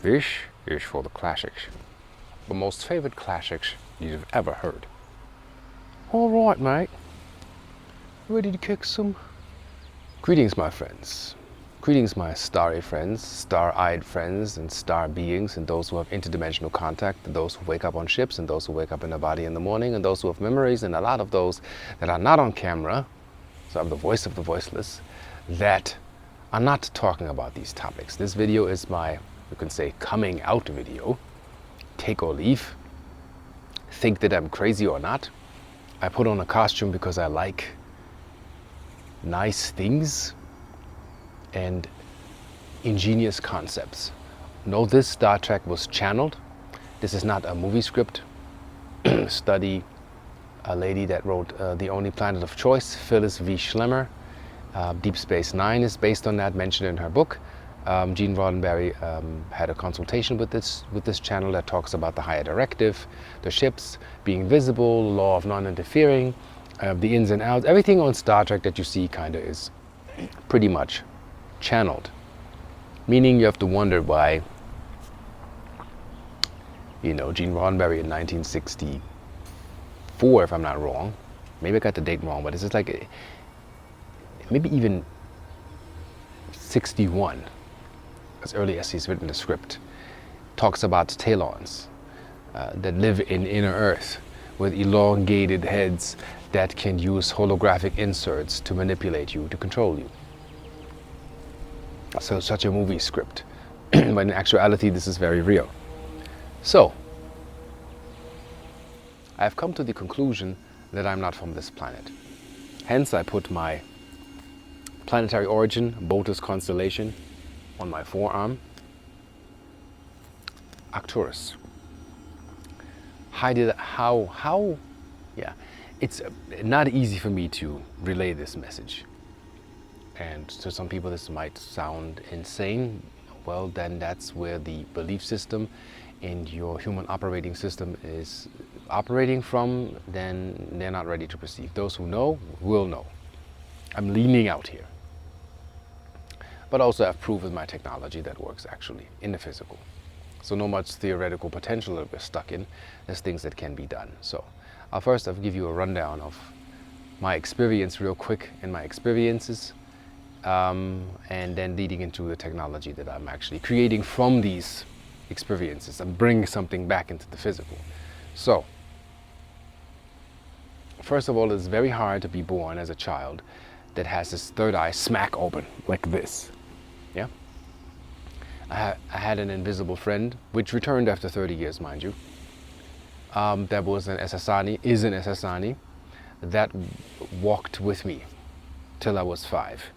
This is for the classics. The most favorite classics you've ever heard. Alright, mate. Ready to kick some? Greetings, my friends. Greetings, my starry friends, star-eyed friends, and star beings, and those who have interdimensional contact, and those who wake up on ships, and those who wake up in their body in the morning, and those who have memories, and a lot of those that are not on camera, so I'm the voice of the voiceless, that are not talking about these topics. This video is my, you can say, coming out video. Take or leave. Think that I'm crazy or not. I put on a costume because I like nice things and ingenious concepts. No, this Star Trek was channeled. This is not a movie script. Study a lady that wrote The Only Planet of Choice, Phyllis V. Schlemmer. Deep Space Nine is based on that, mentioned in her book. Gene Roddenberry had a consultation with this channel that talks about the higher directive, the ships being visible, law of non-interfering, the ins and outs. Everything on Star Trek that you see kind of is pretty much channeled. Meaning you have to wonder why, Gene Roddenberry in 1964, if I'm not wrong, maybe I got the date wrong, but it's just like, maybe even 61, as early as he's written the script, talks about Talons that live in inner Earth with elongated heads that can use holographic inserts to manipulate you, to control you. So such a movie script, but in actuality this is very real. So, I've come to the conclusion that I'm not from this planet. Hence I put my planetary origin, Botus constellation, on my forearm. Arcturus. Yeah, it's not easy for me to relay this message. And to some people this might sound insane. Well, then that's where the belief system and your human operating system is operating from, then they're not ready to perceive. Those who know will know. I'm leaning out here. But also I've proved with my technology that works actually in the physical. So no much theoretical potential that we're stuck in. There's things that can be done. So I'll give you a rundown of my experience real quick and my experiences, and then leading into the technology that I'm actually creating from these experiences and bring something back into the physical. So first of all, it's very hard to be born as a child that has this third eye smack open like this. Yeah, I had an invisible friend, which returned after 30 years, mind you. That was an Ssani, that walked with me till I was 5.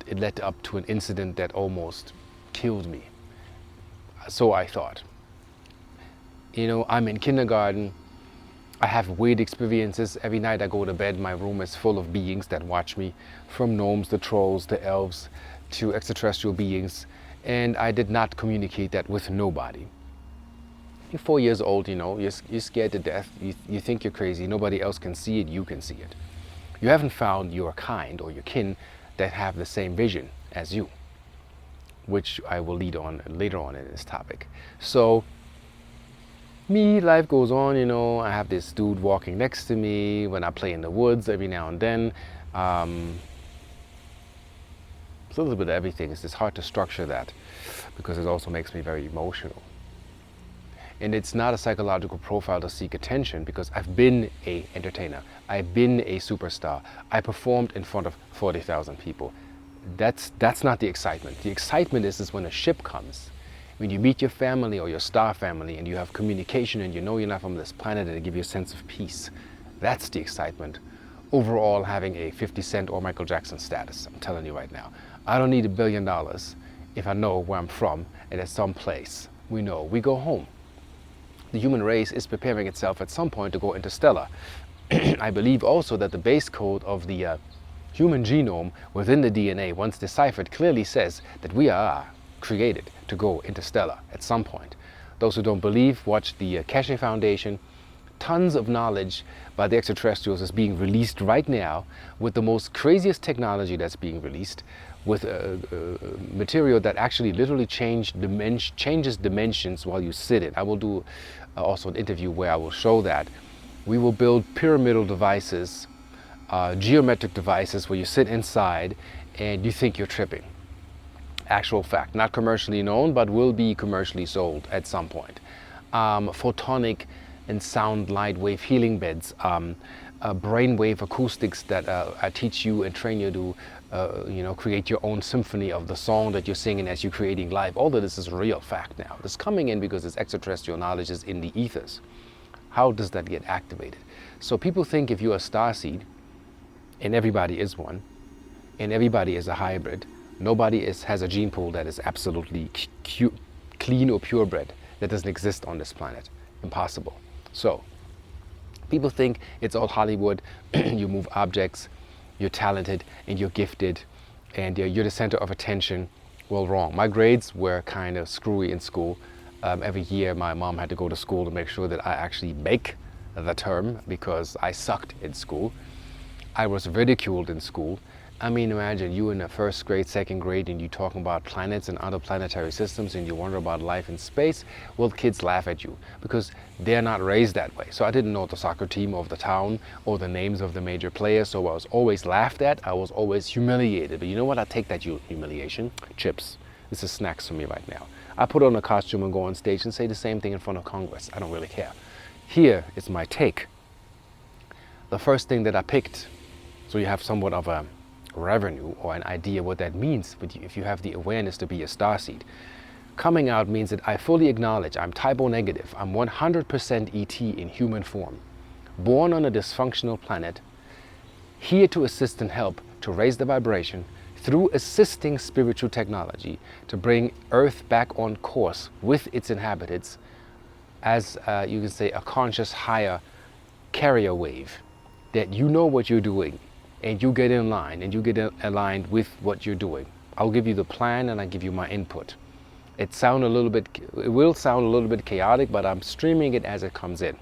It led up to an incident that almost killed me. So I thought. I'm in kindergarten. I have weird experiences. Every night I go to bed, my room is full of beings that watch me, from gnomes to trolls to elves to extraterrestrial beings, and I did not communicate that with nobody. You're 4 years old, you're scared to death, you think you're crazy, nobody else can see it, you can see it. You haven't found your kind or your kin that have the same vision as you, which I will lead on later on in this topic. So, life goes on, I have this dude walking next to me when I play in the woods every now and then. It's a little bit of everything. It's just hard to structure that because it also makes me very emotional. And it's not a psychological profile to seek attention because I've been an entertainer. I've been a superstar. I performed in front of 40,000 people. That's not the excitement. The excitement is when a ship comes. When you meet your family or your star family and you have communication and you're not from this planet, and it gives you a sense of peace. That's the excitement. Overall, having a 50 Cent or Michael Jackson status, I'm telling you right now. I don't need $1 billion if I know where I'm from and at some place. We go home. The human race is preparing itself at some point to go interstellar. I believe also that the base code of the human genome within the DNA, once deciphered, clearly says that we are created to go interstellar at some point. Those who don't believe, watch the Keshe Foundation. Tons of knowledge by the extraterrestrials is being released right now with the most craziest technology that's being released, with material that actually literally changes dimensions while you sit it. I will do also an interview where I will show that. We will build pyramidal devices, geometric devices where you sit inside and you think you're tripping. Actual fact, not commercially known, but will be commercially sold at some point. Photonic and sound light wave healing beds, brainwave acoustics that I teach you and train you to create your own symphony of the song that you're singing as you're creating live. All of this is real fact now. This coming in because this extraterrestrial knowledge is in the ethers. How does that get activated? So people think if you're a starseed, and everybody is one, and everybody is a hybrid, nobody has a gene pool that is absolutely clean or purebred. That doesn't exist on this planet. Impossible. So people think it's all Hollywood. You move objects, you're talented and you're gifted and you're the center of attention. Well, wrong. My grades were kind of screwy in school. Every year my mom had to go to school to make sure that I actually make the term because I sucked in school. I was ridiculed in school. I mean, imagine you in the first grade, second grade, and you talking about planets and other planetary systems and you wonder about life in space. Well, kids laugh at you because they're not raised that way. So I didn't know the soccer team of the town or the names of the major players. So I was always laughed at. I was always humiliated. But you know what? I take that humiliation. Chips. This is snacks for me right now. I put on a costume and go on stage and say the same thing in front of Congress. I don't really care. Here is my take. The first thing that I picked, so you have somewhat of a revenue or an idea what that means if you have the awareness to be a starseed. Coming out means that I fully acknowledge I'm type O negative. I'm 100% ET in human form. Born on a dysfunctional planet, here to assist and help to raise the vibration through assisting spiritual technology to bring Earth back on course with its inhabitants as you can say a conscious higher carrier wave that you know what you're doing and you get in line and you get aligned with what you're doing. I'll give you the plan and I give you my input. It will sound a little bit chaotic, but I'm streaming it as it comes in.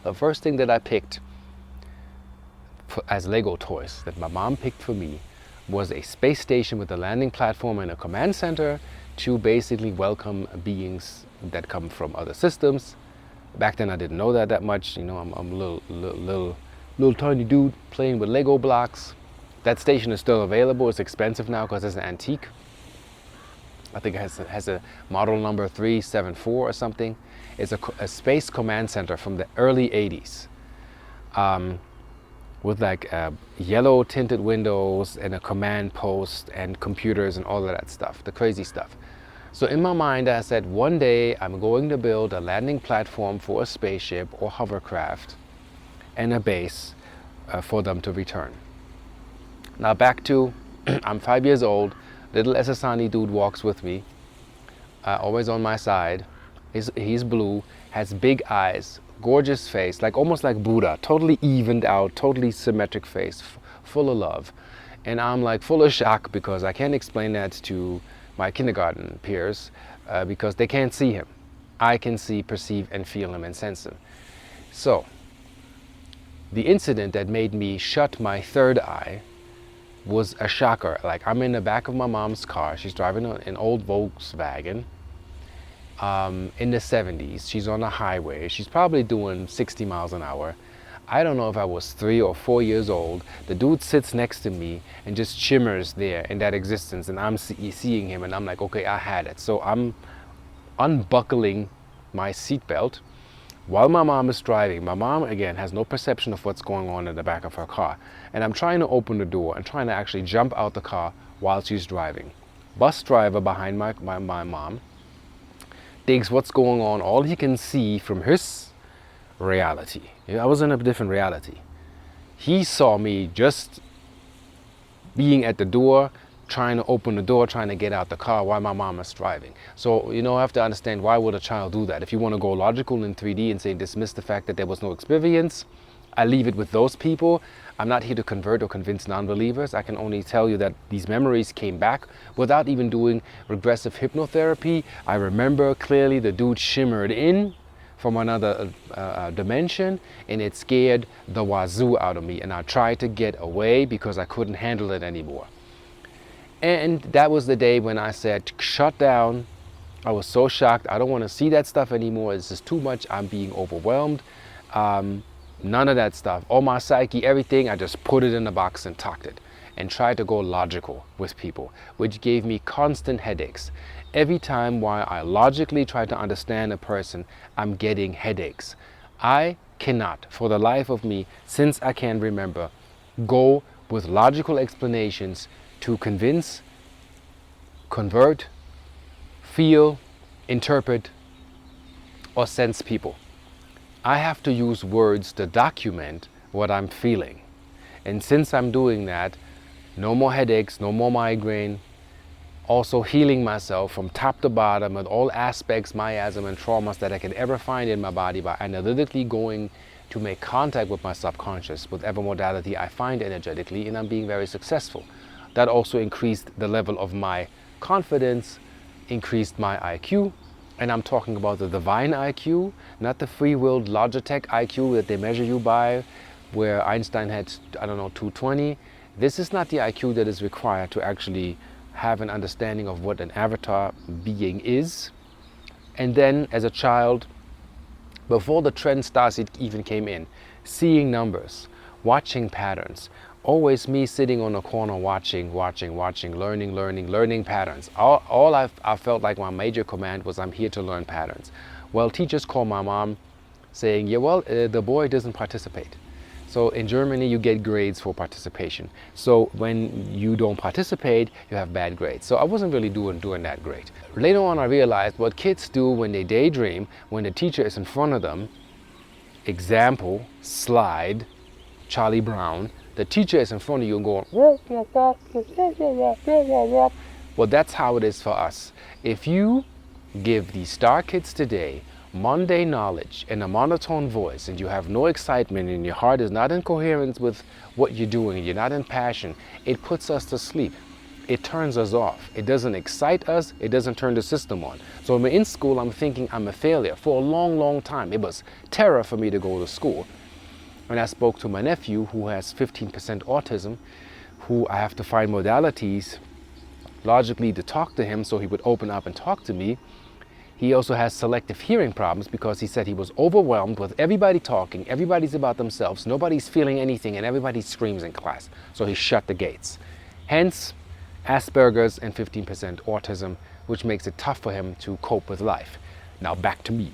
The first thing that I picked as Lego toys that my mom picked for me was a space station with a landing platform and a command center to basically welcome beings that come from other systems. Back then I didn't know that much. You know, I'm a little tiny dude playing with Lego blocks. That station is still available. It's expensive now because it's an antique. I think it has a model number 374 or something. It's a space command center from the early 80s with like yellow tinted windows and a command post and computers and all of that stuff, the crazy stuff. So in my mind I said one day I'm going to build a landing platform for a spaceship or hovercraft and a base for them to return. Now back to, I'm 5 years old, little Esasani dude walks with me, always on my side. He's blue, has big eyes, gorgeous face, like almost like Buddha, totally evened out, totally symmetric face, full of love. And I'm like full of shock because I can't explain that to my kindergarten peers because they can't see him. I can see, perceive, and feel him and sense him. So, the incident that made me shut my third eye was a shocker. Like I'm in the back of my mom's car. She's driving an old Volkswagen in the 70s. She's on a highway. She's probably doing 60 miles an hour. I don't know if I was 3 or 4 years old. The dude sits next to me and just shimmers there in that existence. And I'm seeing him and I'm like, okay, I had it. So I'm unbuckling my seatbelt while my mom is driving. My mom, again, has no perception of what's going on in the back of her car. And I'm trying to open the door and trying to actually jump out the car while she's driving. Bus driver behind my mom digs what's going on. All he can see from his reality. I was in a different reality. He saw me just being at the door, trying to open the door, trying to get out the car while my mom is driving. So, you know, I have to understand, why would a child do that? If you want to go logical in 3D and say dismiss the fact that there was no experience, I leave it with those people. I'm not here to convert or convince non-believers. I can only tell you that these memories came back without even doing regressive hypnotherapy. I remember clearly the dude shimmered in from another dimension and it scared the wazoo out of me, and I tried to get away because I couldn't handle it anymore. And that was the day when I said, shut down. I was so shocked. I don't want to see that stuff anymore. It's just too much. I'm being overwhelmed. None of that stuff. All my psyche, everything, I just put it in a box and tucked it and tried to go logical with people, which gave me constant headaches. Every time while I logically try to understand a person, I'm getting headaches. I cannot, for the life of me, since I can remember, go with logical explanations to convince, convert, feel, interpret, or sense people. I have to use words to document what I'm feeling. And since I'm doing that, no more headaches, no more migraine, also healing myself from top to bottom with all aspects, miasm and traumas that I can ever find in my body by analytically going to make contact with my subconscious, whatever modality I find energetically, and I'm being very successful. That also increased the level of my confidence, increased my IQ, and I'm talking about the divine IQ, not the free-willed Logitech IQ that they measure you by, where Einstein had, I don't know, 220. This is not the IQ that is required to actually have an understanding of what an avatar being is. And then as a child, before the trend starseed even came in, seeing numbers, watching patterns, always me sitting on a corner watching, learning patterns. All I felt like my major command was I'm here to learn patterns. Well, teachers call my mom saying, yeah, well, the boy doesn't participate. So in Germany, you get grades for participation. So when you don't participate, you have bad grades. So I wasn't really doing that great. Later on, I realized what kids do when they daydream, when the teacher is in front of them, example, slide, Charlie Brown, the teacher is in front of you and going, well, that's how it is for us. If you give the star kids today mundane knowledge and a monotone voice, and you have no excitement and your heart is not in coherence with what you're doing, you're not in passion, it puts us to sleep. It turns us off. It doesn't excite us. It doesn't turn the system on. So when I'm in school, I'm thinking I'm a failure. For a long time, it was terror for me to go to school. And I spoke to my nephew who has 15% autism, who I have to find modalities logically to talk to him so he would open up and talk to me. He also has selective hearing problems because he said he was overwhelmed with everybody talking, everybody's about themselves, nobody's feeling anything, and everybody screams in class. So he shut the gates. Hence, Asperger's and 15% autism, which makes it tough for him to cope with life. Now back to me.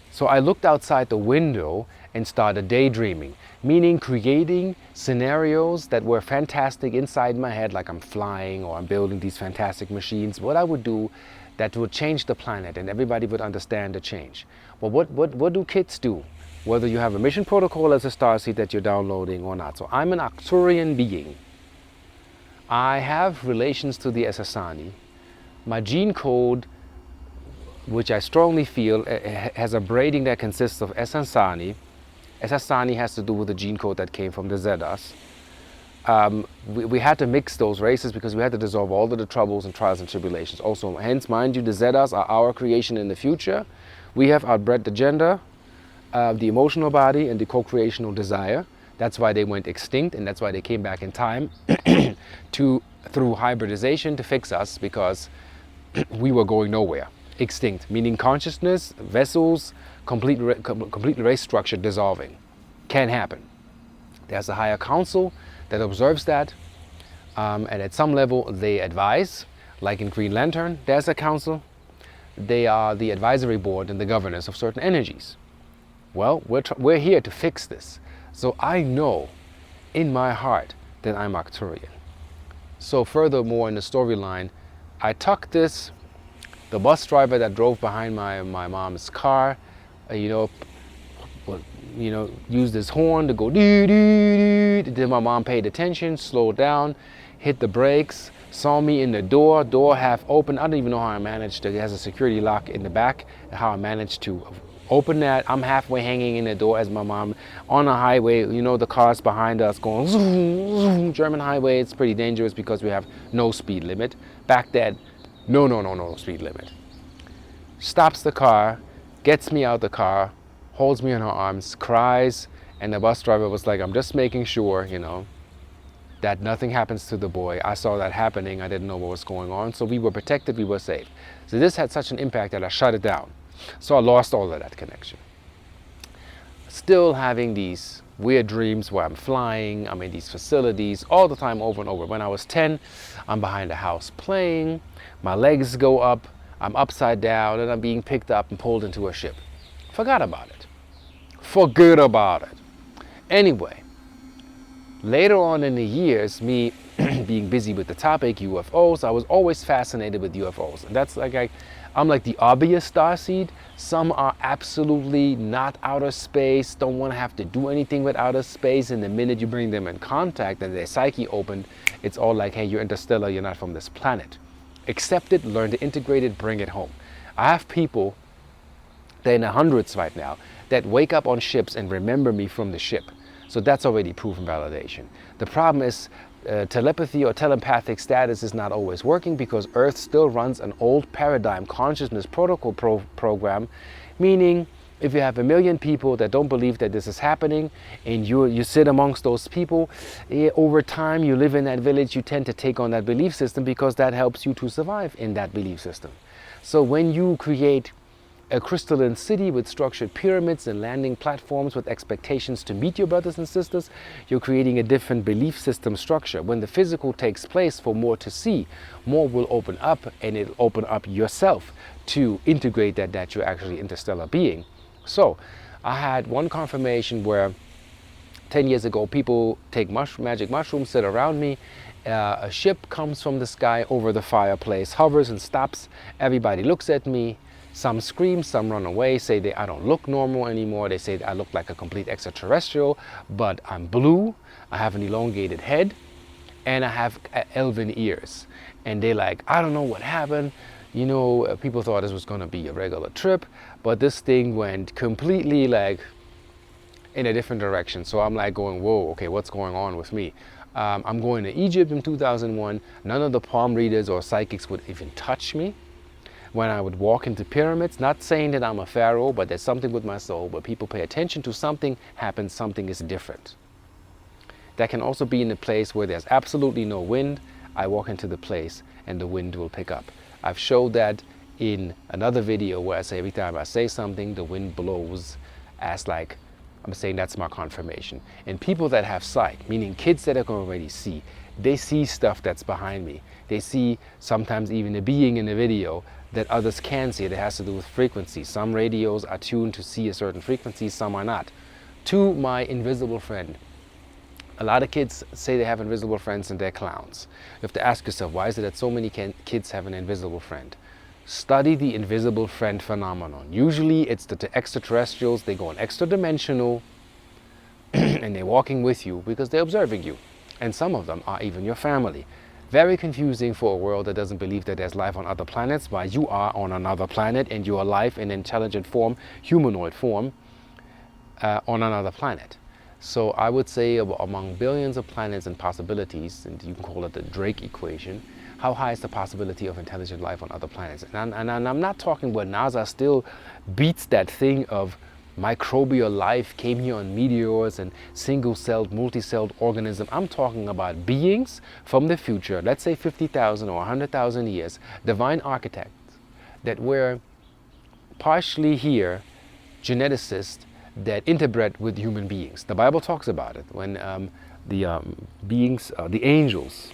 So I looked outside the window and started daydreaming, meaning creating scenarios that were fantastic inside my head, like I'm flying or I'm building these fantastic machines. What I would do that would change the planet and everybody would understand the change. Well, what do kids do? Whether you have a mission protocol as a starseed that you're downloading or not. So I'm an Arcturian being. I have relations to the Essassani. My gene code, which I strongly feel has a braiding that consists of Essassani. Essassani has to do with the gene code that came from the Azenders. We had to mix those races because we had to dissolve all of the troubles and trials and tribulations. Also, hence, mind you, the Azenders are our creation in the future. We have outbred the gender, the emotional body, and the co-creational desire. That's why they went extinct, and that's why they came back in time through hybridization to fix us, because we were going nowhere. Extinct, meaning consciousness, vessels, complete race structure dissolving. Can happen. There's a higher council that observes that, and at some level they advise, like in Green Lantern, there's a council. They are the advisory board and the governors of certain energies. Well, we're here to fix this. So I know in my heart that I'm Arcturian. So furthermore in the storyline, I tucked this. The bus driver that drove behind my mom's car, used his horn to go doo doo doo. Then my mom paid attention, slowed down, hit the brakes, saw me in the door half open. I don't even know how I managed to. It has a security lock in the back. How I managed to open that. I'm halfway hanging in the door as my mom on a highway. The cars behind us going zoom, zoom. German highway. It's pretty dangerous because we have no speed limit. Back then. No speed limit. Stops the car, gets me out the car, holds me in her arms, cries, and the bus driver was like, I'm just making sure, that nothing happens to the boy. I saw that happening. I didn't know what was going on. So we were protected, we were safe. So this had such an impact that I shut it down. So I lost all of that connection. Still having these weird dreams where I'm flying, I'm in these facilities all the time, over and over. When I was 10, I'm behind a house playing, my legs go up, I'm upside down, and I'm being picked up and pulled into a ship. Forgot about it. Forget about it. Anyway, later on in the years, me being busy with the topic, UFOs, I was always fascinated with UFOs. And that's like, I'm like the obvious starseed. Some are absolutely not outer space, don't want to have to do anything with outer space. And the minute you bring them in contact and their psyche opened, it's all like, hey, you're interstellar, you're not from this planet. Accept it, learn to integrate it, bring it home. I have people, they're in the hundreds right now, that wake up on ships and remember me from the ship. So that's already proven validation. The problem is telepathy or telepathic status is not always working because Earth still runs an old paradigm consciousness protocol program, meaning if you have 1 million people that don't believe that this is happening and you sit amongst those people, over time you live in that village, you tend to take on that belief system because that helps you to survive in that belief system. So when you create a crystalline city with structured pyramids and landing platforms with expectations to meet your brothers and sisters, you're creating a different belief system structure. When the physical takes place for more to see, more will open up, and it'll open up yourself to integrate that you're actually interstellar being. So I had one confirmation where 10 years ago people take magic mushrooms, sit around me, a ship comes from the sky over the fireplace, hovers and stops, everybody looks at me. Some scream, some run away, say I don't look normal anymore. They say I look like a complete extraterrestrial, but I'm blue, I have an elongated head, and I have elven ears. And they're like, I don't know what happened. You know, people thought this was gonna be a regular trip, but this thing went completely like in a different direction. So I'm like going, whoa, okay, what's going on with me? I'm going to Egypt in 2001. None of the palm readers or psychics would even touch me. When I would walk into pyramids, not saying that I'm a pharaoh, but there's something with my soul where people pay attention to something happens, something is different. That can also be in a place where there's absolutely no wind. I walk into the place and the wind will pick up. I've showed that in another video where I say every time I say something, the wind blows as like, I'm saying that's my confirmation. And people that have sight, meaning kids that can already see, they see stuff that's behind me. They see sometimes even a being in the video that others can see. It has to do with frequency. Some radios are tuned to see a certain frequency, some are not. To my invisible friend. A lot of kids say they have invisible friends and they're clowns. You have to ask yourself, why is it that so many kids have an invisible friend? Study the invisible friend phenomenon. Usually it's the extraterrestrials, they go on extra dimensional and they're walking with you because they're observing you. And some of them are even your family. Very confusing for a world that doesn't believe that there's life on other planets, while you are on another planet and you are alive in intelligent form, humanoid form, on another planet. So I would say among billions of planets and possibilities, and you can call it the Drake equation, how high is the possibility of intelligent life on other planets? And I'm not talking where NASA still beats that thing of microbial life came here on meteors and single-celled, multi-celled organism. I'm talking about beings from the future, let's say 50,000 or 100,000 years, divine architects that were partially here, geneticists that interbred with human beings. The Bible talks about it when the beings, the angels,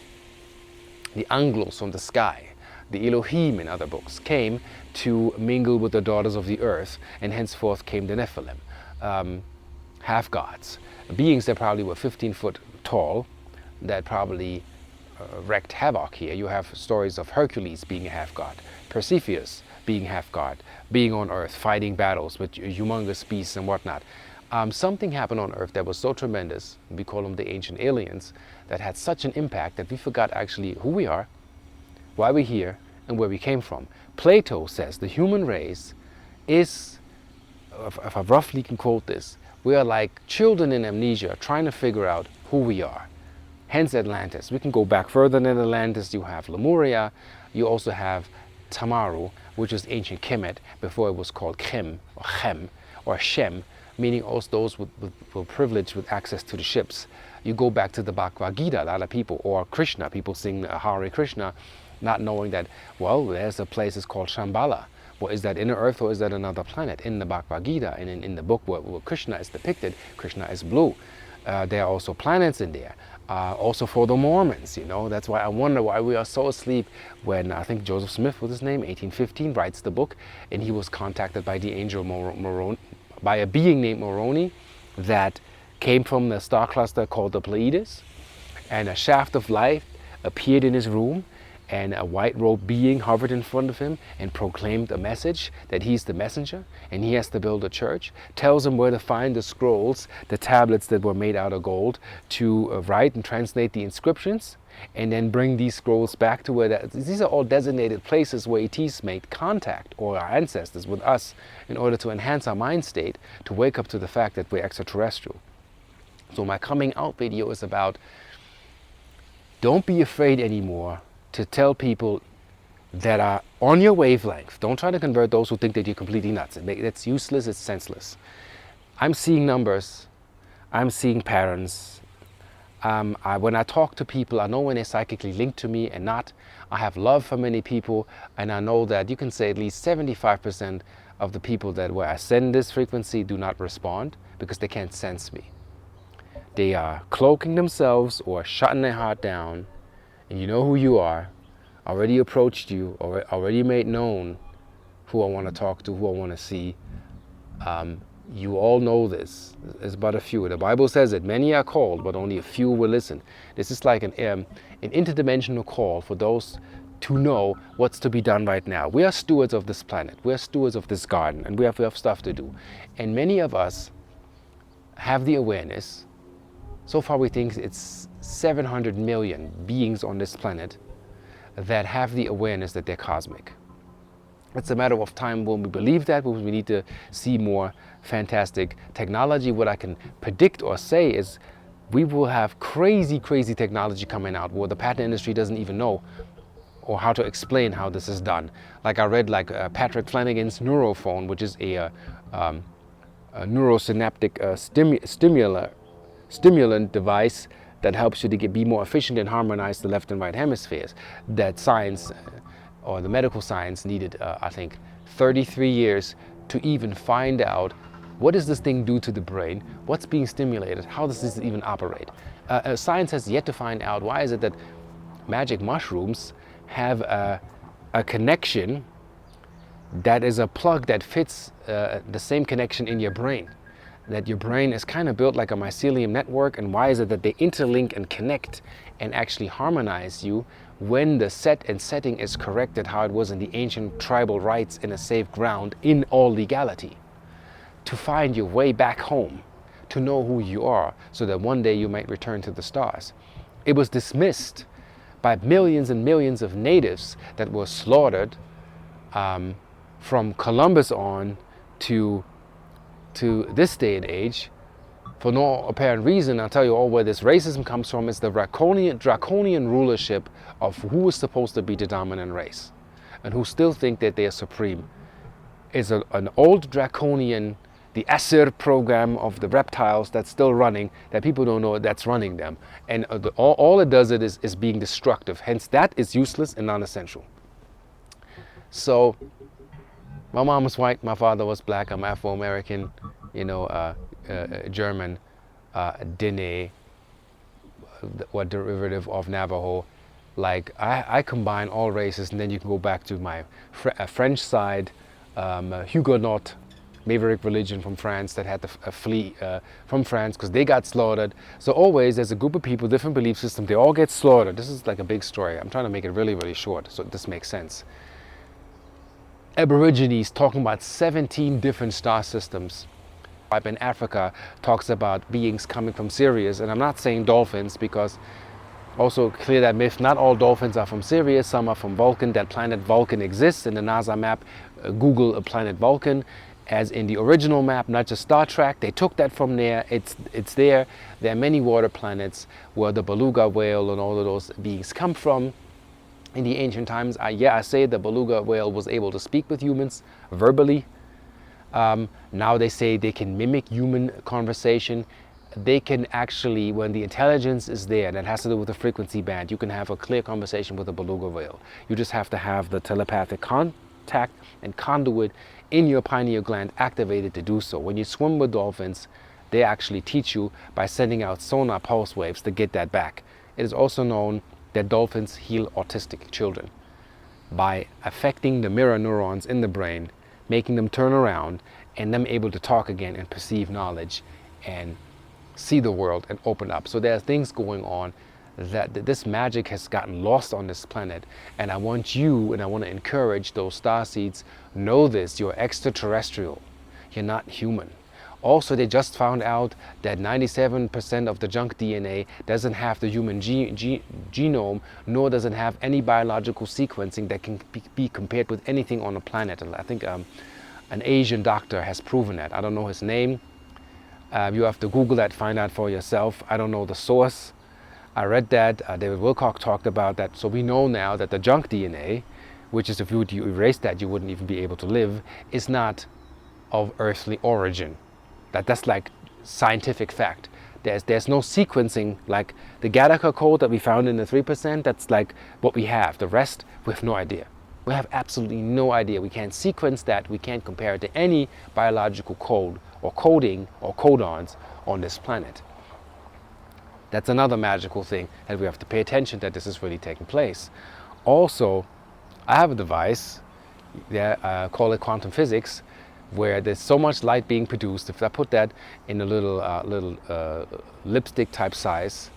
the anglos from the sky, the Elohim in other books, came to mingle with the daughters of the earth, and henceforth came the Nephilim, half-gods, beings that probably were 15 foot tall, that probably wreaked havoc here. You have stories of Hercules being a half-god, Perseus being half-god, being on earth, fighting battles with humongous beasts and whatnot. Something happened on earth that was so tremendous, we call them the ancient aliens, that had such an impact that we forgot actually who we are, why we're here, and where we came from. Plato says the human race is, if I roughly can quote this, we are like children in amnesia trying to figure out who we are. Hence Atlantis. We can go back further than Atlantis. You have Lemuria. You also have Tamaru, which is ancient Kemet before it was called Chem or Chem, or Shem, meaning also those with privilege with access to the ships. You go back to the Bhagavad Gita, a lot of people, or Krishna, people sing Hare Krishna, not knowing that, well, there's a place it's called Shambhala. Well, is that inner earth or is that another planet? In the Bhagavad Gita and in the book where Krishna is depicted, Krishna is blue. There are also planets in there. Also for the Mormons, you know, that's why I wonder why we are so asleep when I think Joseph Smith was his name, 1815, writes the book, and he was contacted by the angel Moroni, by a being named Moroni that came from the star cluster called the Pleiades, and a shaft of light appeared in his room, and a white-robed being hovered in front of him and proclaimed a message that he's the messenger and he has to build a church, tells him where to find the scrolls, the tablets that were made out of gold, to write and translate the inscriptions, and then bring these scrolls back to where these are all designated places where ETs made contact, or our ancestors, with us, in order to enhance our mind state, to wake up to the fact that we're extraterrestrial. So my coming out video is about, don't be afraid anymore to tell people that are on your wavelength. Don't try to convert those who think that you're completely nuts. It's useless, it's senseless. I'm seeing numbers, I'm seeing patterns. When I talk to people, I know when they're psychically linked to me and not. I have love for many people, and I know that you can say at least 75% of the people that where I send this frequency do not respond because they can't sense me. They are cloaking themselves or shutting their heart down. And you know who you are, already approached you, already made known who I want to talk to, who I want to see. You all know this. There's but a few. The Bible says that many are called, but only a few will listen. This is like an interdimensional call for those to know what's to be done right now. We are stewards of this planet. We are stewards of this garden, and we have stuff to do. And many of us have the awareness. So far we think it's 700 million beings on this planet that have the awareness that they're cosmic. It's a matter of time when we believe that, because we need to see more fantastic technology. What I can predict or say is we will have crazy technology coming out where the patent industry doesn't even know or how to explain how this is done. Like I read Patrick Flanagan's Neurophone, which is a neurosynaptic stimulant device that helps you to be more efficient and harmonize the left and right hemispheres. That science, or the medical science, needed, I think, 33 years to even find out what does this thing do to the brain, what's being stimulated, how does this even operate. Science has yet to find out why is it that magic mushrooms have a connection that is a plug that fits the same connection in your brain. That your brain is kind of built like a mycelium network, and why is it that they interlink and connect and actually harmonize you when the set and setting is corrected how it was in the ancient tribal rites in a safe ground in all legality. To find your way back home, to know who you are, so that one day you might return to the stars. It was dismissed by millions and millions of natives that were slaughtered from Columbus on to this day and age, for no apparent reason. I'll tell you all where this racism comes from. Is the draconian rulership of who is supposed to be the dominant race and who still think that they are supreme. Is an old draconian, the Asir program of the reptiles that's still running, that people don't know that's running them. And all it does is being destructive. Hence that is useless and non-essential. So my mom was white, my father was black, I'm Afro-American, German, Dene, what derivative of Navajo. Like I combine all races, and then you can go back to my French side, Huguenot, Maverick religion from France that had to flee from France because they got slaughtered. So always there's a group of people, different belief system, they all get slaughtered. This is like a big story. I'm trying to make it really short so this makes sense. Aborigines talking about 17 different star systems. In Africa talks about beings coming from Sirius, and I'm not saying dolphins because also clear that myth, not all dolphins are from Sirius, some are from Vulcan. That planet Vulcan exists in the NASA map. Google a planet Vulcan as in the original map, not just Star Trek. They took that from there. It's there. There are many water planets where the beluga whale and all of those beings come from. In the ancient times, I say the beluga whale was able to speak with humans verbally. Now they say they can mimic human conversation. They can actually, when the intelligence is there, that has to do with the frequency band, you can have a clear conversation with a beluga whale. You just have to have the telepathic contact and conduit in your pineal gland activated to do so. When you swim with dolphins, they actually teach you by sending out sonar pulse waves to get that back. It is also known that dolphins heal autistic children by affecting the mirror neurons in the brain, making them turn around and them able to talk again and perceive knowledge and see the world and open up. So there are things going on that this magic has gotten lost on this planet, and I want you and I want to encourage those starseeds, know this, you're extraterrestrial, you're not human. Also, they just found out that 97% of the junk DNA doesn't have the human genome, nor does it have any biological sequencing that can be compared with anything on the planet. And I think an Asian doctor has proven that. I don't know his name. You have to Google that, find out for yourself. I don't know the source. I read that. David Wilcock talked about that. So we know now that the junk DNA, which is if you erase that, you wouldn't even be able to live, is not of earthly origin. That's like scientific fact. There's no sequencing like the Gattaca code that we found in the 3%. That's like what we have. The rest, we have no idea. We have absolutely no idea. We can't sequence that. We can't compare it to any biological code or coding or codons on this planet. That's another magical thing that we have to pay attention that this is really taking place. Also, I have a device, call it quantum physics, where there's so much light being produced. If I put that in a little lipstick type size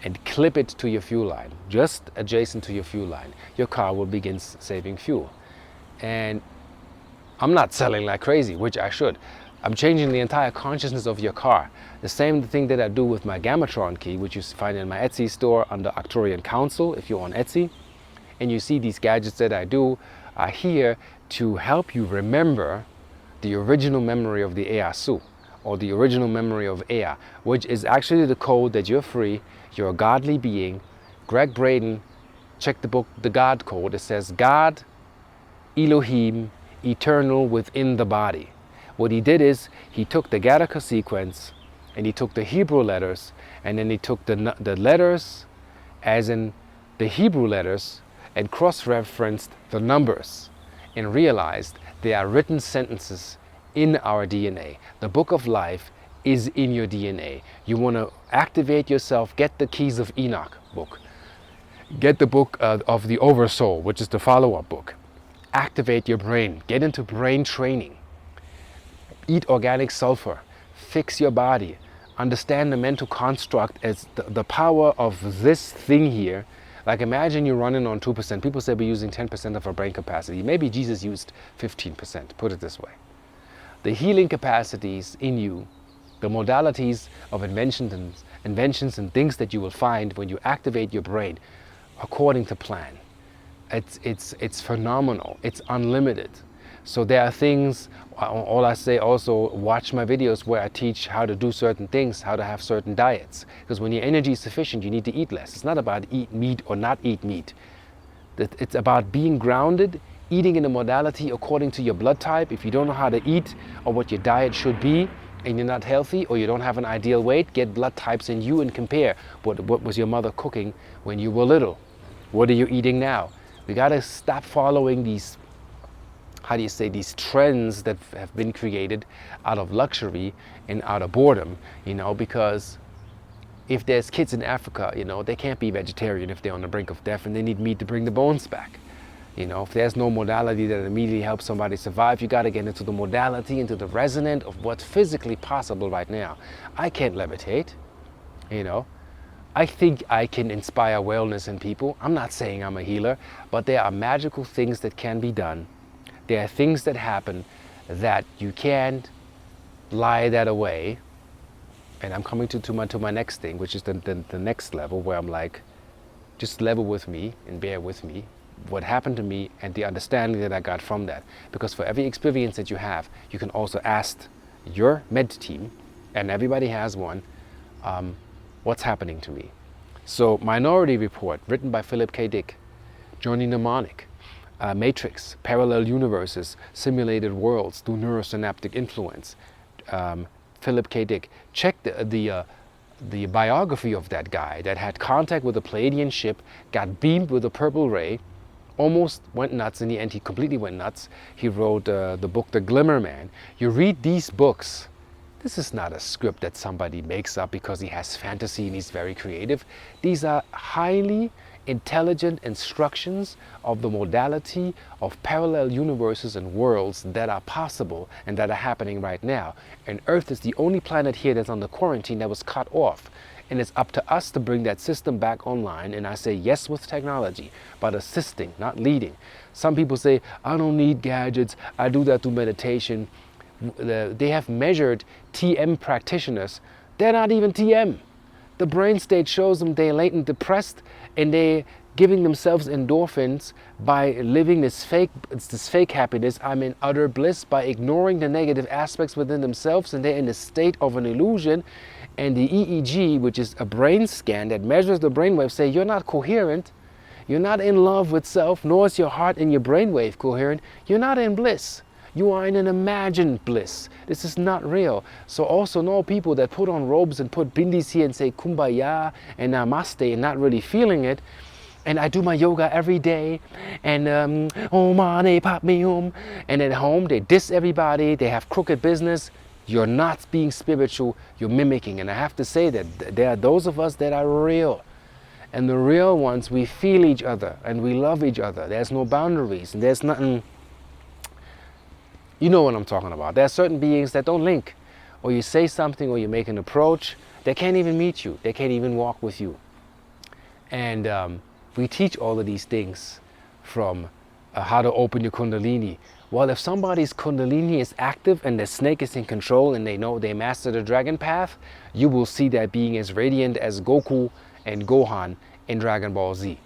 and clip it to your fuel line, just adjacent to your fuel line, your car will begin saving fuel. And I'm not selling like crazy, which I should. I'm changing the entire consciousness of your car. The same thing that I do with my Gamatron key, which you find in my Etsy store under Arcturian Council if you're on Etsy. And you see these gadgets that I do are here to help you remember the original memory of the Easu, or the original memory of Ea, which is actually the code that you're free, you're a godly being. Greg Braden, check the book, The God Code. It says God, Elohim, eternal within the body. What he did is he took the Gattaca sequence and he took the Hebrew letters, and then he took the letters as in the Hebrew letters and cross-referenced the numbers and realized they are written sentences in our DNA. The book of life is in your DNA. You want to activate yourself, get the Keys of Enoch book. Get the book of the Oversoul, which is the follow-up book. Activate your brain. Get into brain training. Eat organic sulfur. Fix your body. Understand the mental construct as the power of this thing here. Like imagine you're running on 2%. People say we're using 10% of our brain capacity. Maybe Jesus used 15%, put it this way. The healing capacities in you, the modalities of inventions and things that you will find when you activate your brain according to plan. It's phenomenal. It's unlimited. So there are things, all I say also, watch my videos where I teach how to do certain things, how to have certain diets. Because when your energy is sufficient, you need to eat less. It's not about eat meat or not eat meat. It's about being grounded, eating in a modality according to your blood type. If you don't know how to eat or what your diet should be, and you're not healthy or you don't have an ideal weight, get blood types in you and compare what was your mother cooking when you were little. What are you eating now? We got to stop following these, these trends that have been created out of luxury and out of boredom, because if there's kids in Africa, they can't be vegetarian if they're on the brink of death and they need meat to bring the bones back. If there's no modality that immediately helps somebody survive, you got to get into the modality, into the resonant of what's physically possible right now. I can't levitate, I think I can inspire wellness in people. I'm not saying I'm a healer, but there are magical things that can be done. There are things that happen that you can't lie that away. And I'm coming to my next thing, which is the next level, where I'm like, just level with me and bear with me what happened to me and the understanding that I got from that. Because for every experience that you have, you can also ask your med team, and everybody has one, what's happening to me. So Minority Report, written by Philip K. Dick, Johnny Mnemonic, matrix, parallel universes, simulated worlds through neurosynaptic influence. Philip K. Dick. Check the biography of that guy that had contact with a Pleiadian ship, got beamed with a purple ray, almost went nuts. In the end, he completely went nuts. He wrote the book The Glimmer Man. You read these books. This is not a script that somebody makes up because he has fantasy and he's very creative. These are highly intelligent instructions of the modality of parallel universes and worlds that are possible and that are happening right now. And Earth is the only planet here that's under quarantine that was cut off. And it's up to us to bring that system back online. And I say yes with technology, but assisting, not leading. Some people say, I don't need gadgets. I do that through meditation. They have measured TM practitioners. They're not even TM. The brain state shows them they're latent depressed and they're giving themselves endorphins by living this fake happiness. I'm in utter bliss by ignoring the negative aspects within themselves, and they're in a state of an illusion. And the EEG, which is a brain scan that measures the brainwave, say you're not coherent, you're not in love with self, nor is your heart and your brainwave coherent, you're not in bliss. You are in an imagined bliss. This is not real. So also know people that put on robes and put bindis here and say kumbaya and namaste and not really feeling it. And I do my yoga every day. And oh mane pop me and at home they diss everybody. They have crooked business. You're not being spiritual. You're mimicking. And I have to say that there are those of us that are real. And the real ones, we feel each other and we love each other. There's no boundaries and there's nothing. You know what I'm talking about. There are certain beings that don't link. Or you say something or you make an approach. They can't even meet you. They can't even walk with you. And we teach all of these things from how to open your Kundalini. Well, if somebody's Kundalini is active and the snake is in control and they know they master the dragon path, you will see that being as radiant as Goku and Gohan in Dragon Ball Z.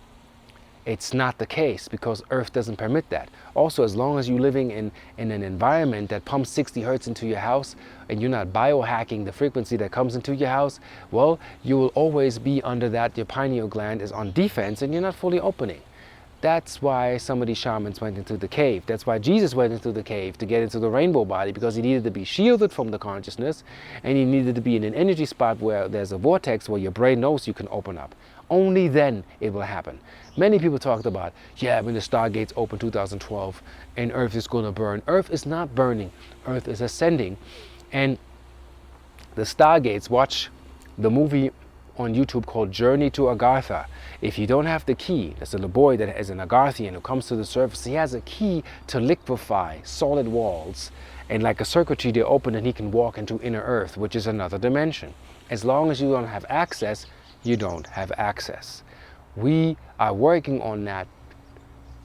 It's not the case because Earth doesn't permit that. Also, as long as you're living in an environment that pumps 60 hertz into your house and you're not biohacking the frequency that comes into your house, well, you will always be under that. Your pineal gland is on defense and you're not fully opening. That's why some of these shamans went into the cave. That's why Jesus went into the cave to get into the rainbow body, because he needed to be shielded from the consciousness and he needed to be in an energy spot where there's a vortex where your brain knows you can open up. Only then it will happen. Many people talked about, yeah, when the stargates open 2012 and Earth is going to burn. Earth is not burning. Earth is ascending. And the stargates, watch the movie on YouTube called Journey to Agartha. If you don't have the key, there's a little boy that is an Agarthian who comes to the surface. He has a key to liquefy solid walls. And like a circuitry, they open and he can walk into inner Earth, which is another dimension. As long as you don't have access, you don't have access. We are working on that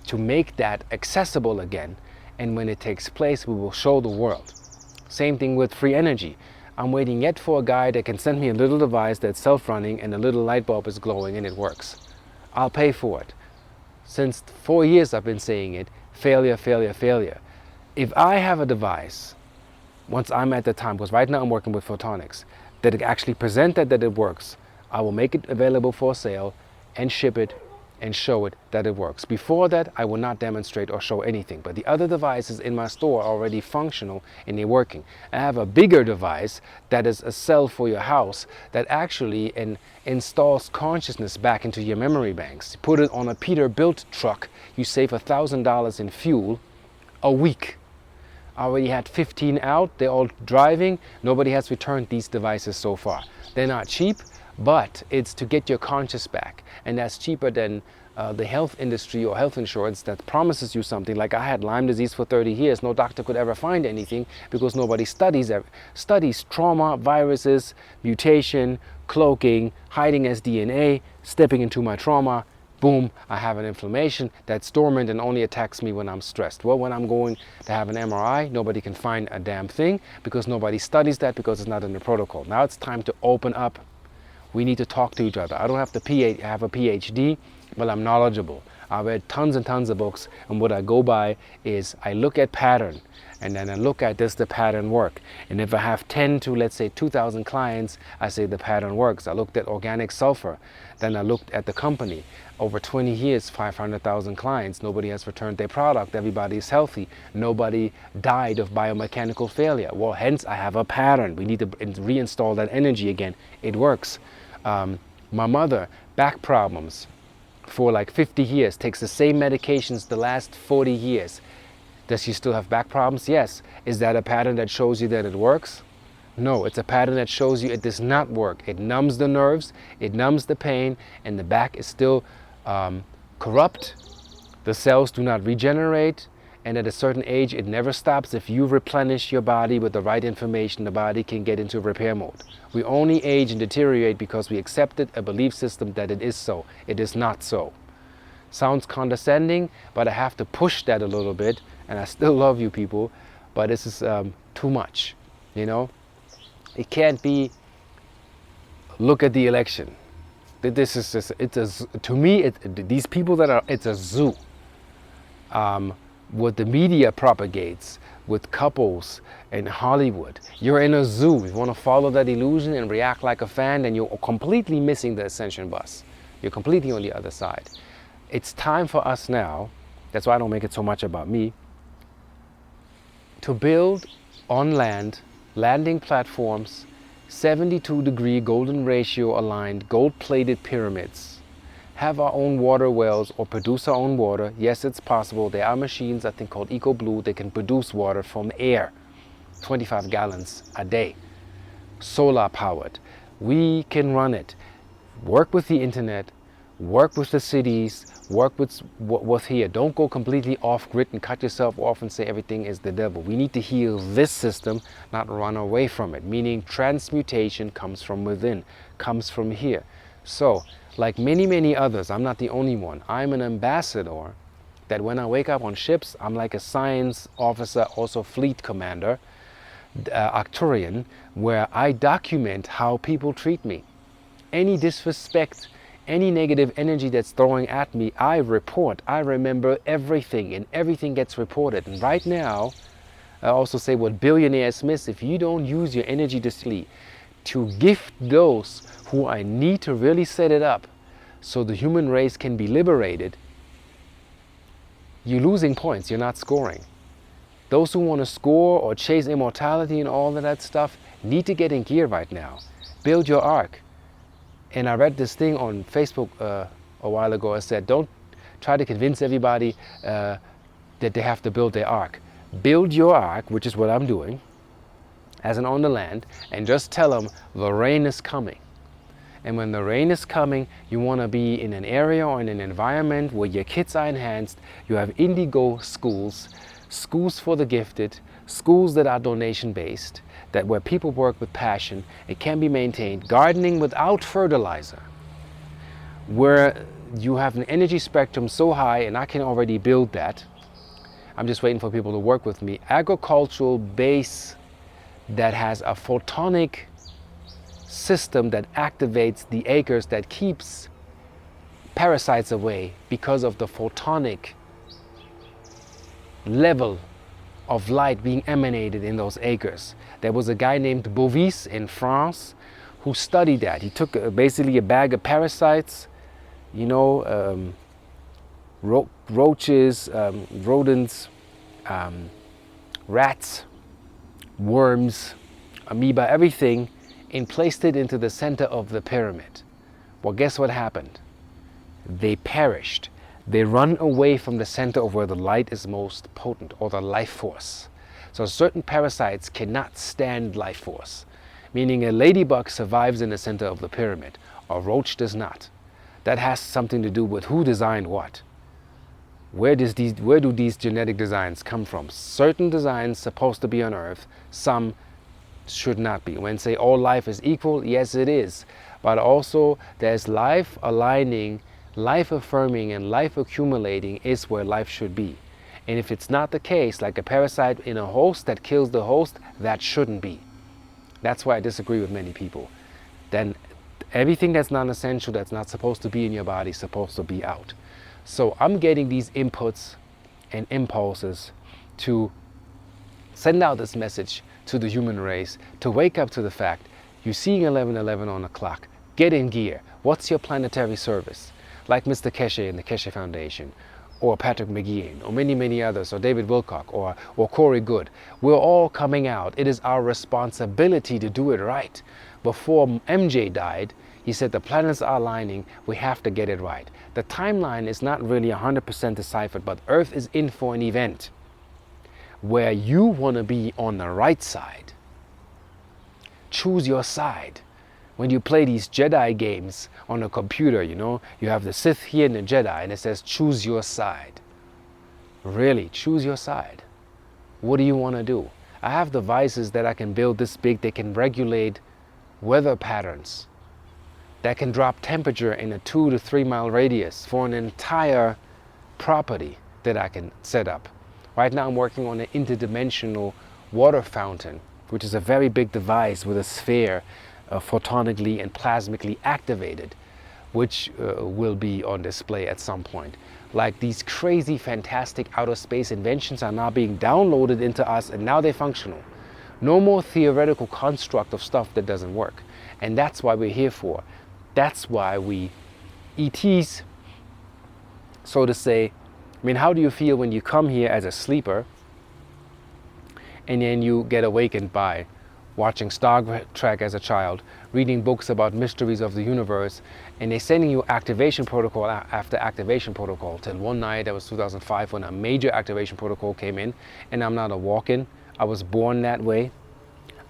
to make that accessible again. And when it takes place, we will show the world. Same thing with free energy. I'm waiting yet for a guy that can send me a little device that's self-running and a little light bulb is glowing and it works. I'll pay for it. Since 4 years I've been saying it, failure, failure, failure. If I have a device, once I'm at the time, because right now I'm working with photonics, that actually present that it works, I will make it available for sale and ship it and show it that it works. Before that, I will not demonstrate or show anything. But the other devices in my store are already functional and they're working. I have a bigger device that is a cell for your house that actually installs consciousness back into your memory banks. Put it on a Peterbilt truck, you save $1,000 in fuel a week. I already had 15 out, they're all driving. Nobody has returned these devices so far. They're not cheap, but it's to get your conscious back. And that's cheaper than the health industry or health insurance that promises you something. Like I had Lyme disease for 30 years. No doctor could ever find anything because nobody studies trauma, viruses, mutation, cloaking, hiding as DNA, stepping into my trauma. Boom, I have an inflammation that's dormant and only attacks me when I'm stressed. Well, when I'm going to have an MRI, nobody can find a damn thing because nobody studies that because it's not in the protocol. Now it's time to open up. We need to talk to each other. I don't have to have a PhD, but I'm knowledgeable. I read tons and tons of books, and what I go by is I look at pattern. And then I look at, does the pattern work? And if I have 10 to, let's say, 2,000 clients, I say the pattern works. I looked at organic sulfur. Then I looked at the company. Over 20 years, 500,000 clients. Nobody has returned their product. Everybody is healthy. Nobody died of biomechanical failure. Well, hence I have a pattern. We need to reinstall that energy again. It works. My mother, back problems for like 50 years, takes the same medications the last 40 years. Does she still have back problems? Yes. Is that a pattern that shows you that it works? No, it's a pattern that shows you it does not work. It numbs the nerves, it numbs the pain, and the back is still corrupt. The cells do not regenerate, and at a certain age it never stops. If you replenish your body with the right information, the body can get into repair mode. We only age and deteriorate because we accepted a belief system that it is so. It is not so. Sounds condescending, but I have to push that a little bit, and I still love you people, but this is too much, you know? It can't be, look at the election. This is just, to me, these people that are, it's a zoo. What the media propagates with couples in Hollywood. You're in a zoo. You want to follow that illusion and react like a fan, then you're completely missing the ascension bus. You're completely on the other side. It's time for us now, that's why I don't make it so much about me, to build on land, landing platforms, 72-degree golden ratio aligned, gold-plated pyramids, have our own water wells or produce our own water. Yes, it's possible. There are machines, I think, called EcoBlue. They can produce water from air, 25 gallons a day, solar powered. We can run it. Work with the internet, work with the cities, work with here. Don't go completely off grid and cut yourself off and say everything is the devil. We need to heal this system, not run away from it. Meaning transmutation comes from within, comes from here. So, like many, many others, I'm not the only one. I'm an ambassador that when I wake up on ships, I'm like a science officer, also fleet commander, Arcturian, where I document how people treat me. Any disrespect, any negative energy that's throwing at me, I report. I remember everything, and everything gets reported. And right now, I also say what billionaires miss: if you don't use your energy to gift those who I need to really set it up so the human race can be liberated, you're losing points, you're not scoring. Those who want to score or chase immortality and all of that stuff need to get in gear right now. Build your ark. And I read this thing on Facebook a while ago. I said, don't try to convince everybody that they have to build their ark. Build your ark, which is what I'm doing, as an on the land, and just tell them the rain is coming. And when the rain is coming, you want to be in an area or in an environment where your kids are enhanced. You have indigo schools, schools for the gifted, schools that are donation based, that where people work with passion. It can be maintained. Gardening without fertilizer, where you have an energy spectrum so high, and I can already build that. I'm just waiting for people to work with me. Agricultural base that has a photonic system that activates the acres, that keeps parasites away because of the photonic level of light being emanated in those acres. There was a guy named Bovis in France who studied that. He took basically a bag of parasites, you know, roaches, rodents, rats, worms, amoeba, everything, and placed it into the center of the pyramid. Well, guess what happened? They perished. They run away from the center of where the light is most potent, or the life force. So certain parasites cannot stand life force, meaning a ladybug survives in the center of the pyramid, a roach does not. That has something to do with who designed what. Where do these genetic designs come from? Certain designs supposed to be on Earth, some should not be. When say all life is equal, yes it is. But also there's life aligning, life affirming, and life accumulating is where life should be. And if it's not the case, like a parasite in a host that kills the host, that shouldn't be. That's why I disagree with many people. Then everything that's non-essential, that's not supposed to be in your body, is supposed to be out. So I'm getting these inputs and impulses to send out this message to the human race to wake up to the fact you're seeing 11:11 on the clock. Get in gear. What's your planetary service? Like Mr. Keshe and the Keshe Foundation, or Patrick McGeehan, or many, many others, or David Wilcock, or Corey Good. We're all coming out. It is our responsibility to do it right. Before MJ died, he said the planets are aligning, we have to get it right. The timeline is not really 100% deciphered, but Earth is in for an event where you want to be on the right side. Choose your side. When you play these Jedi games on a computer, you know, you have the Sith here and the Jedi, and it says choose your side. Really, choose your side. What do you want to do? I have devices that I can build this big. They can regulate weather patterns, that can drop temperature in a 2 to 3 mile radius for an entire property that I can set up. Right now I'm working on an interdimensional water fountain, which is a very big device with a sphere photonically and plasmically activated, which will be on display at some point. Like these crazy, fantastic outer space inventions are now being downloaded into us, and now they're functional. No more theoretical construct of stuff that doesn't work. And that's why we're here for. That's why we ETs, so to say. I mean, how do you feel when you come here as a sleeper and then you get awakened by watching Star Trek as a child, reading books about mysteries of the universe, and they're sending you activation protocol after activation protocol, till one night, that was 2005, when a major activation protocol came in, and I'm not a walk-in. I was born that way.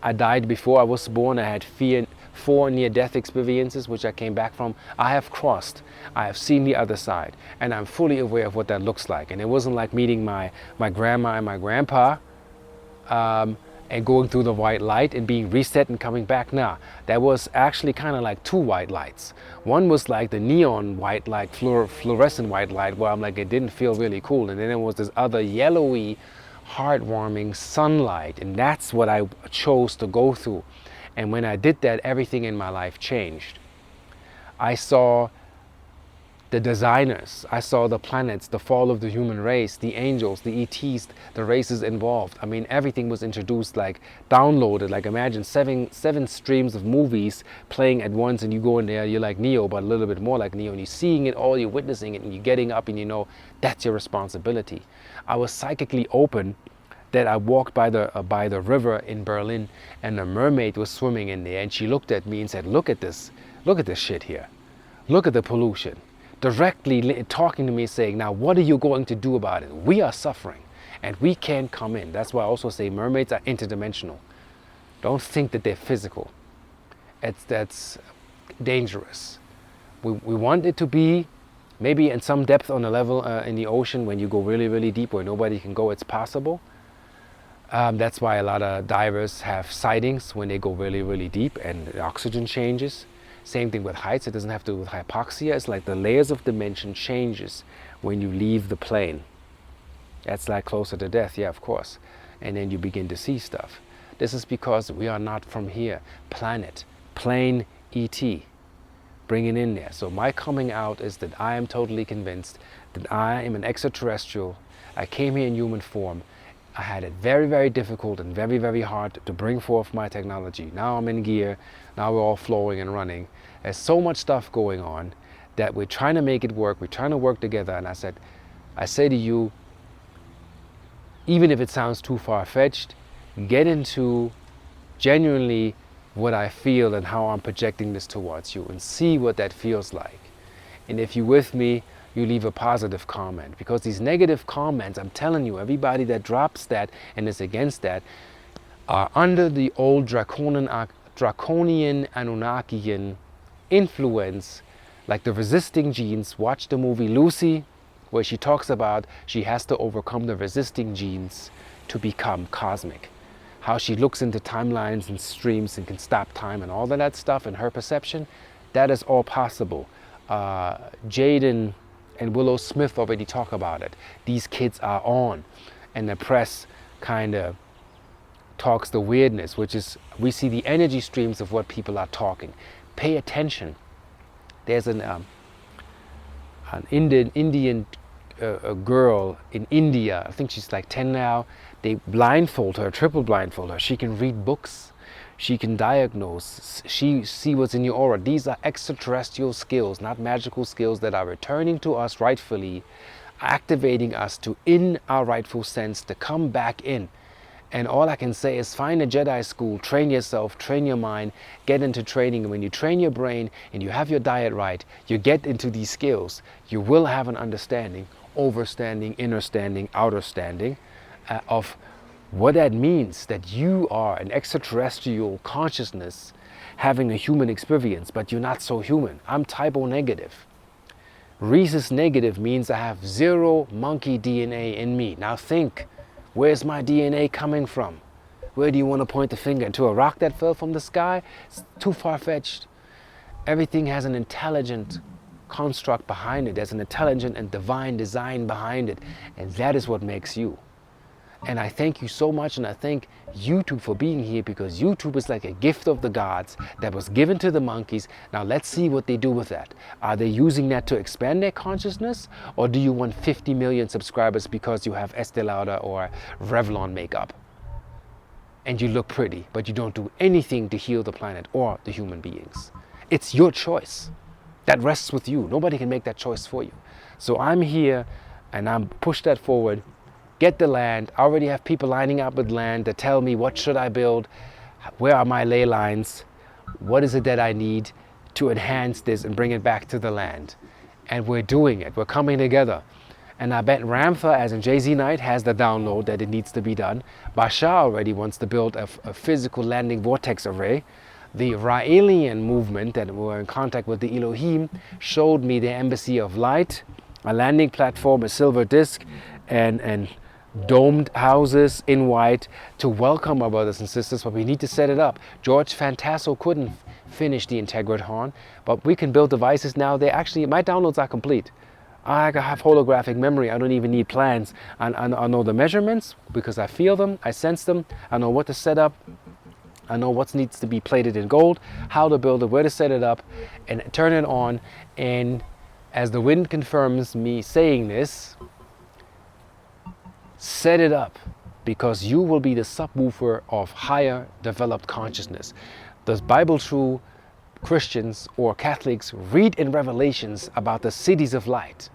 I died before I was born. I had 4 near-death experiences, which I came back from. I have crossed. I have seen the other side, and I'm fully aware of what that looks like. And it wasn't like meeting my grandma and my grandpa, and going through the white light and being reset and coming back. Nah, that was actually kind of like 2 white lights. One was like the neon white light, fluorescent white light, where I'm like, it didn't feel really cool. And then there was this other yellowy, heartwarming sunlight, and that's what I chose to go through. And when I did that, everything in my life changed. I saw the designers, I saw the planets, the fall of the human race, the angels, the ETs, the races involved. I mean, everything was introduced, like downloaded. Like imagine seven streams of movies playing at once, and you go in there, you're like Neo, but a little bit more like Neo, and you're seeing it all, you're witnessing it, and you're getting up, and you know that's your responsibility. I was psychically open that I walked by the river in Berlin, and a mermaid was swimming in there, and she looked at me and said, look at this shit here. Look at the pollution. Directly talking to me, saying, now what are you going to do about it? We are suffering and we can't come in. That's why I also say mermaids are interdimensional. Don't think that they're physical. That's dangerous. We want it to be maybe in some depth on a level in the ocean, when you go really, really deep where nobody can go, it's possible. That's why a lot of divers have sightings when they go really, really deep and the oxygen changes. Same thing with heights. It doesn't have to do with hypoxia. It's like the layers of dimension changes when you leave the plane. That's like closer to death, yeah, of course. And then you begin to see stuff. This is because we are not from here. Planet, plane, ET. Bring it in there. So my coming out is that I am totally convinced that I am an extraterrestrial. I came here in human form. I had it very, very difficult and very, very hard to bring forth my technology. Now I'm in gear. Now we're all flowing and running. There's so much stuff going on that we're trying to make it work. We're trying to work together. And I say to you, even if it sounds too far-fetched, get into genuinely what I feel and how I'm projecting this towards you, and see what that feels like. And if you're with me, you leave a positive comment, because these negative comments, I'm telling you, everybody that drops that and is against that are under the old draconian Anunnakian influence, like the resisting genes. Watch the movie Lucy, where she talks about she has to overcome the resisting genes to become cosmic. How she looks into timelines and streams and can stop time and all of that stuff, and her perception, that is all possible. Jaden and Willow Smith already talk about it. These kids are on, and the press kind of talks the weirdness, which is we see the energy streams of what people are talking. Pay attention. There's an Indian girl in India, I think she's like 10 now, They blindfold her, triple blindfold her. She can read books. She can diagnose. She see what's in your aura. These are extraterrestrial skills, not magical skills that are returning to us rightfully, activating us to, in our rightful sense, to come back in. And all I can say is find a Jedi school, train yourself, train your mind, get into training. And when you train your brain and you have your diet right, you get into these skills, you will have an understanding, overstanding, innerstanding, outerstanding of what that means, that you are an extraterrestrial consciousness having a human experience, but you're not so human. I'm type O negative. Rhesus negative means I have 0 monkey DNA in me. Now think, where's my DNA coming from? Where do you want to point the finger? Into a rock that fell from the sky? It's too far-fetched. Everything has an intelligent construct behind it. There's an intelligent and divine design behind it. And that is what makes you. And I thank you so much, and I thank YouTube for being here, because YouTube is like a gift of the gods that was given to the monkeys. Now let's see what they do with that. Are they using that to expand their consciousness, or do you want 50 million subscribers because you have Estee Lauder or Revlon makeup and you look pretty, but you don't do anything to heal the planet or the human beings? It's your choice. That rests with you. Nobody can make that choice for you. So I'm here and I'm push that forward. Get the land. I already have people lining up with land to tell me what should I build, where are my ley lines, what is it that I need to enhance this and bring it back to the land. And we're doing it. We're coming together. And I bet Ramtha, as in Jay-Z Knight, has the download that it needs to be done. Bashar already wants to build a physical landing vortex array. The Raelian movement that were in contact with the Elohim showed me the Embassy of Light, a landing platform, a silver disc, and domed houses in white to welcome our brothers and sisters, but we need to set it up. George Fantasso couldn't finish the Integratron, but we can build devices now. They actually, my downloads are complete. I have holographic memory. I don't even need plans. I know the measurements because I feel them, I sense them, I know what to set up, I know what needs to be plated in gold, how to build it, where to set it up, and turn it on. And as the wind confirms me saying this, set it up, because you will be the subwoofer of higher developed consciousness. Does Bible true Christians or Catholics read in Revelations about the cities of light?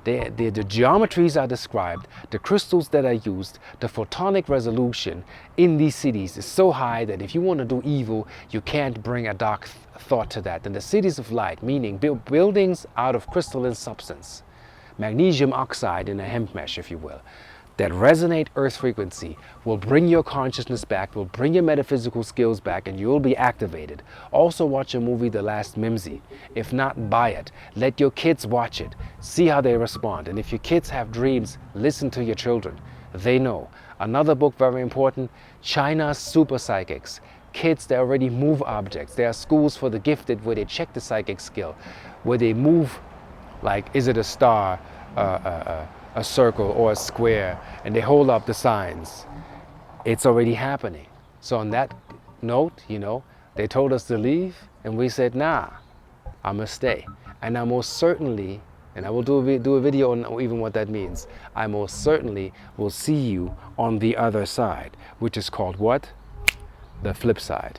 The geometries are described, the crystals that are used, the photonic resolution in these cities is so high that if you want to do evil, you can't bring a dark thought to that. And the cities of light, meaning buildings out of crystalline substance, magnesium oxide in a hemp mesh, if you will, that resonate earth frequency, will bring your consciousness back, will bring your metaphysical skills back, and you'll be activated. Also watch a movie, The Last Mimsy. If not, buy it. Let your kids watch it. See how they respond. And if your kids have dreams, listen to your children. They know. Another book, very important, China's Super Psychics. Kids that already move objects. There are schools for the gifted where they check the psychic skill, where they move, like, is it a star, a circle or a square, and they hold up the signs. It's already happening. So on that note, they told us to leave, and we said, nah, I'm gonna stay. And I most certainly, and I will do a video on even what that means, I most certainly will see you on the other side, which is called what? The flip side.